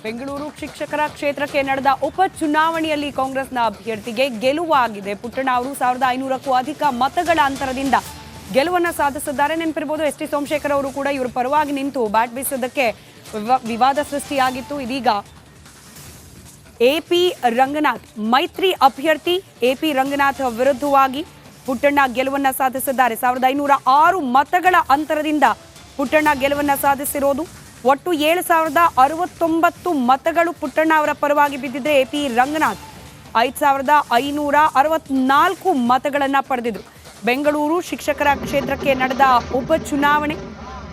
ಬೆಂಗಳೂರು ಶಿಕ್ಷಕರ ಕ್ಷೇತ್ರಕ್ಕೆ ನಡೆದ ಉಪಚುನಾವಣೆಯಲ್ಲಿ ಕಾಂಗ್ರೆಸ್ನ ಅಭ್ಯರ್ಥಿಗೆ ಗೆಲುವಾಗಿದೆ. ಪುಟ್ಟಣ್ಣ ಅವರು 1500ಕ್ಕೂ ಅಧಿಕ ಮತಗಳ ಅಂತರದಿಂದ ಗೆಲುವನ್ನು ಸಾಧಿಸಿದ್ದಾರೆ. ನೆನಪಿರಬಹುದು, ಎಸ್ ಟಿ ಸೋಮಶೇಖರ್ ಅವರು ಕೂಡ ಇವರ ಪರವಾಗಿ ನಿಂತು ಬ್ಯಾಟ್ ಬೀಸೋದಕ್ಕೆ ವಿವಾದ ಸೃಷ್ಟಿಯಾಗಿತ್ತು. ಇದೀಗ ಎಪಿ ರಂಗನಾಥ್ ಮೈತ್ರಿ ಅಭ್ಯರ್ಥಿ ಎಪಿ ರಂಗನಾಥ್ ವಿರುದ್ಧವಾಗಿ ಪುಟ್ಟಣ್ಣ ಗೆಲುವನ್ನು ಸಾಧಿಸಿದ್ದಾರೆ. 1506 ಮತಗಳ ಅಂತರದಿಂದ ಪುಟ್ಟಣ್ಣ ಗೆಲುವನ್ನು ಸಾಧಿಸಿರೋದು. ಒಟ್ಟು 7069 ಮತಗಳು ಪುಟ್ಟಣ್ಣ ಅವರ ಪರವಾಗಿ ಬಿದ್ದಿದ್ರೆ ಎಪಿ ರಂಗನಾಥ್ 5564 ಮತಗಳನ್ನು ಪಡೆದಿದ್ರು. ಬೆಂಗಳೂರು ಶಿಕ್ಷಕರ ಕ್ಷೇತ್ರಕ್ಕೆ ನಡೆದ ಉಪಚುನಾವಣೆ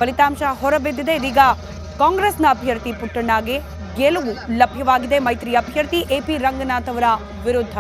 ಫಲಿತಾಂಶ ಹೊರಬಿದ್ದಿದೆ. ಇದೀಗ ಕಾಂಗ್ರೆಸ್ನ ಅಭ್ಯರ್ಥಿ ಪುಟ್ಟಣ್ಣಗೆ ಗೆಲುವು ಲಭ್ಯವಾಗಿದೆ ಮೈತ್ರಿ ಅಭ್ಯರ್ಥಿ ಎಪಿ ರಂಗನಾಥ್ ಅವರ ವಿರುದ್ಧ.